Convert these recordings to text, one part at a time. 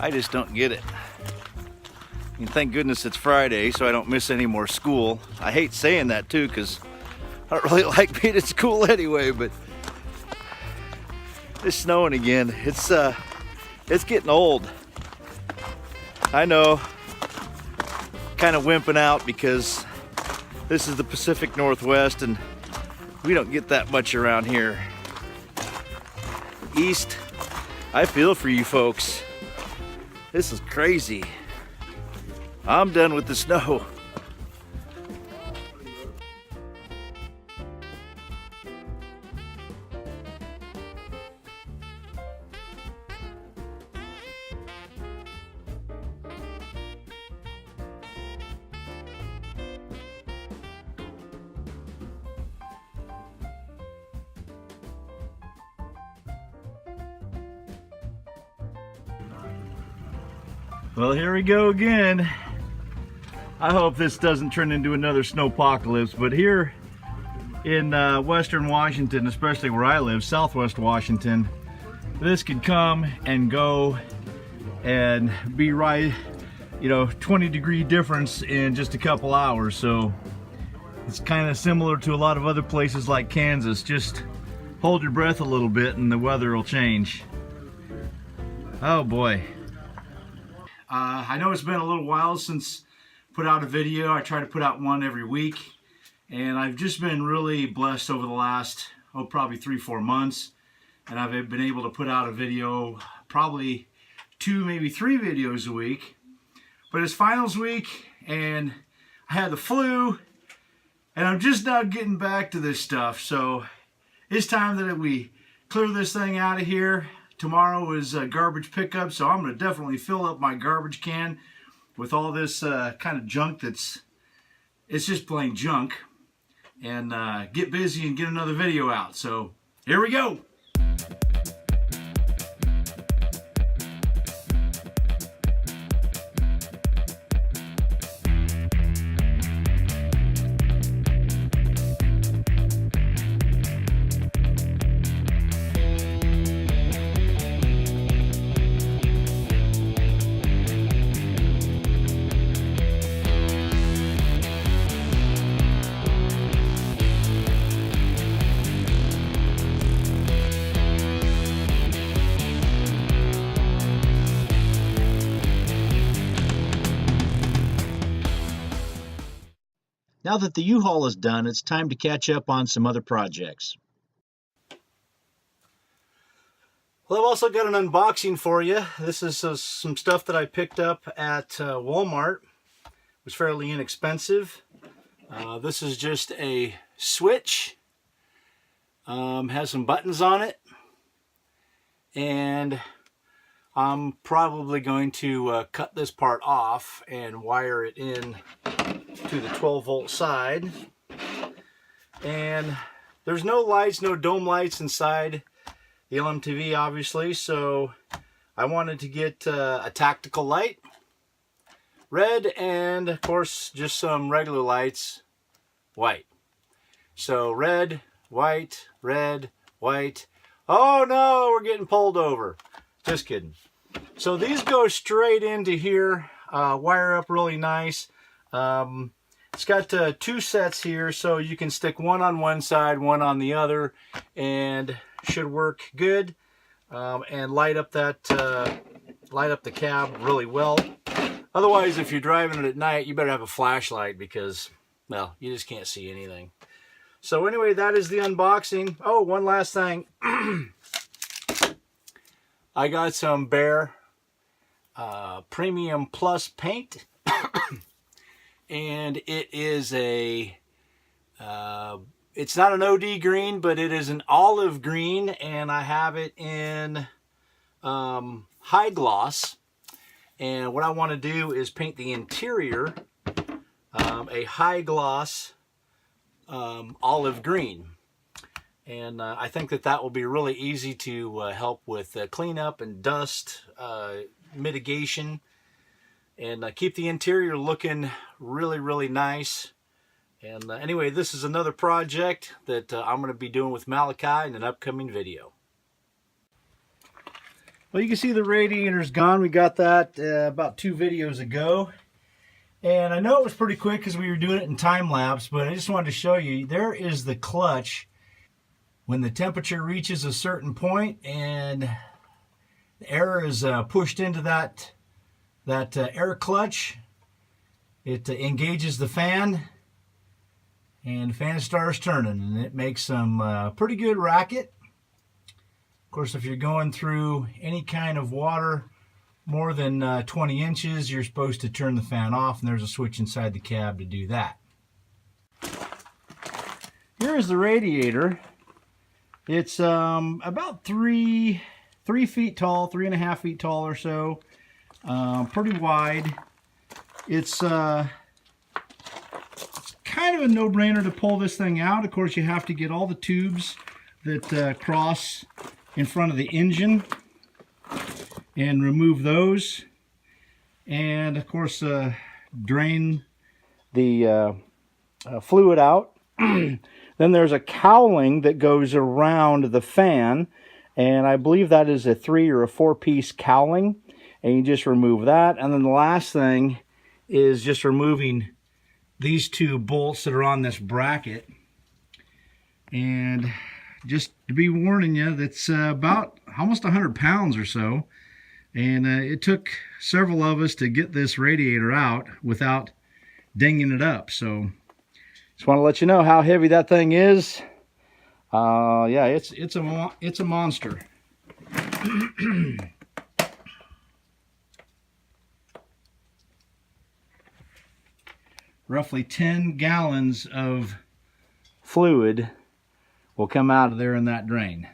I just don't get it. And thank goodness it's Friday, so I don't miss any more school. I hate saying that too, because I don't really like being at school anyway, but it's snowing again. It's getting old. I know, kind of wimping out because this is the Pacific Northwest and we don't get that much around here. East, I feel for you folks. This is crazy. I'm done with the snow. Well, here we go again. I hope this doesn't turn into another snowpocalypse, but here in western Washington, especially where I live, southwest Washington, this could come and go and be right, 20-degree difference in just a couple hours. So it's kind of similar to a lot of other places like Kansas. Just hold your breath a little bit and the weather will change. Oh boy. I know it's been a little while since I put out a video. I try to put out one every week, and I've just been really blessed over the last, probably 3-4 months, and I've been able to put out a video, probably 2, maybe 3 videos a week. But it's finals week, and I had the flu, and I'm just now getting back to this stuff, so it's time that we clear this thing out of here. Tomorrow is garbage pickup, so I'm going to definitely fill up my garbage can with all this kind of junk it's just plain junk, and get busy and get another video out. So here we go. Now that the U-Haul is done, it's time to catch up on some other projects. Well, I've also got an unboxing for you. This is some stuff that I picked up at Walmart. It was fairly inexpensive. This is just a switch. Has some buttons on it. And I'm probably going to cut this part off and wire it in to the 12-volt side. And there's no lights, no dome lights inside the LMTV, obviously, so I wanted to get a tactical light, red, and of course just some regular lights, white. So red, white, red, white. Oh no, we're getting pulled over. Just kidding. So these go straight into here, wire up really nice. It's got 2 sets here, so you can stick one on one side, one on the other, and should work good. And light up the cab really well. Otherwise, if you're driving it at night, you better have a flashlight because, well, you just can't see anything. So anyway, that is the unboxing. Oh, one last thing. I got some Bear Premium Plus paint. And it is it's not an OD green, but it is an olive green, and I have it in high gloss. And what I want to do is paint the interior a high gloss olive green. And I think that will be really easy to help with cleanup and dust mitigation, and keep the interior looking really, really nice. And anyway, this is another project that I'm going to be doing with Malachi in an upcoming video. Well, you can see the radiator's gone. We got that about 2 videos ago. And I know it was pretty quick because we were doing it in time lapse, but I just wanted to show you, there is the clutch. When the temperature reaches a certain point and the air is pushed into that air clutch, it engages the fan, and the fan starts turning, and it makes some pretty good racket. Of course, if you're going through any kind of water more than 20 inches, you're supposed to turn the fan off, and there's a switch inside the cab to do that. Here is the radiator. It's about 3 feet tall, 3.5 feet tall or so. Pretty wide. It's kind of a no-brainer to pull this thing out. Of course, you have to get all the tubes that cross in front of the engine and remove those, and of course drain the fluid out. Then there's a cowling that goes around the fan, and I believe that is a 3 or a 4-piece cowling, and you just remove that. And then the last thing is just removing these 2 bolts that are on this bracket. And just to be warning you, that's about almost 100 pounds or so, and it took several of us to get this radiator out without dinging it up. So just want to let you know how heavy that thing is. Yeah, it's a monster. Roughly 10 gallons of fluid will come out of there in that drain.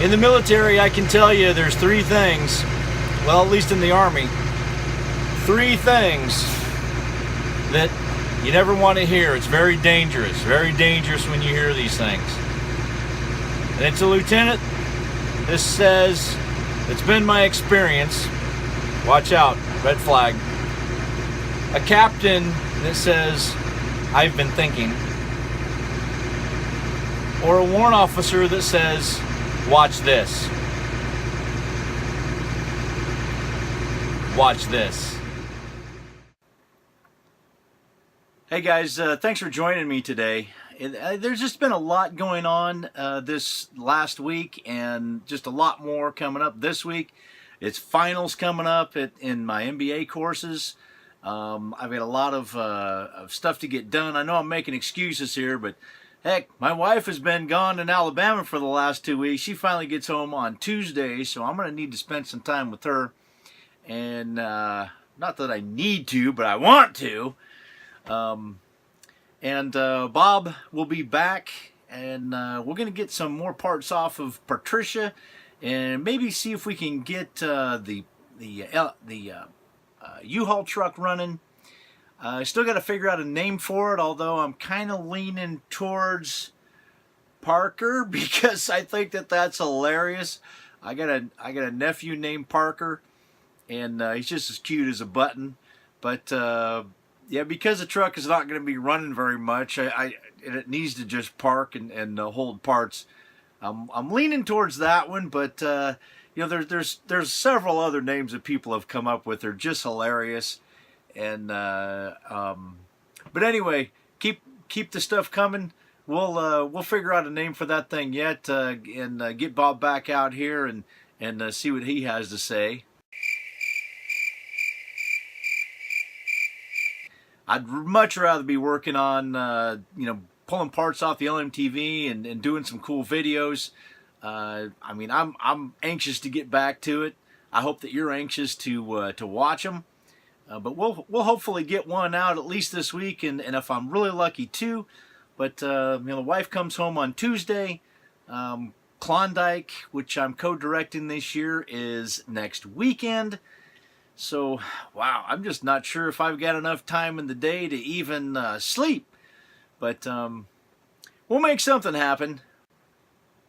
In the military, I can tell you there's 3 things, well, at least in the Army, 3 things that you never want to hear. It's very dangerous when you hear these things. And it's a lieutenant that says, it's been my experience, watch out, red flag. A captain that says, I've been thinking. Or a warrant officer that says, watch this. Watch this. Hey guys, thanks for joining me today. There's just been a lot going on this last week, and just a lot more coming up this week. It's finals coming up in my MBA courses. I've got a lot of stuff to get done. I know I'm making excuses here, but heck, my wife has been gone in Alabama for the last 2 weeks. She finally gets home on Tuesday, so I'm going to need to spend some time with her. And not that I need to, but I want to. Bob will be back, and we're going to get some more parts off of Patricia, and maybe see if we can get the U-Haul truck running. I still got to figure out a name for it, although I'm kind of leaning towards Parker because I think that's hilarious. I got a nephew named Parker, and he's just as cute as a button. But yeah, because the truck is not going to be running very much, it needs to just park and hold parts. I'm leaning towards that one, but you know, there's several other names that people have come up with. They're just hilarious, and but anyway, keep the stuff coming. We'll figure out a name for that thing yet, and get Bob back out here and see what he has to say. I'd much rather be working on you know, pulling parts off the LMTV and doing some cool videos. I mean, I'm anxious to get back to it. I hope that you're anxious to watch them. But we'll hopefully get one out at least this week, and if I'm really lucky too. But you know, the wife comes home on Tuesday. Klondike, which I'm co-directing this year, is next weekend. So, wow, I'm just not sure if I've got enough time in the day to even sleep. But we'll make something happen.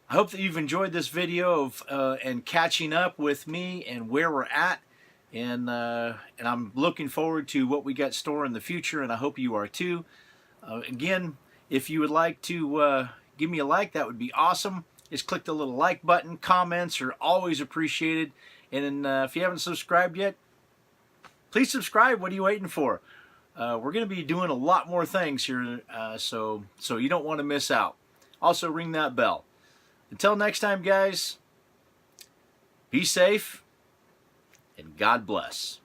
I hope that you've enjoyed this video of and catching up with me and where we're at. And I'm looking forward to what we got stored in the future, and I hope you are too. Again, if you would like to give me a like, that would be awesome. Just click the little like button. Comments are always appreciated. And if you haven't subscribed yet, please subscribe. What are you waiting for? We're going to be doing a lot more things here, so you don't want to miss out. Also, ring that bell. Until next time, guys, be safe and God bless.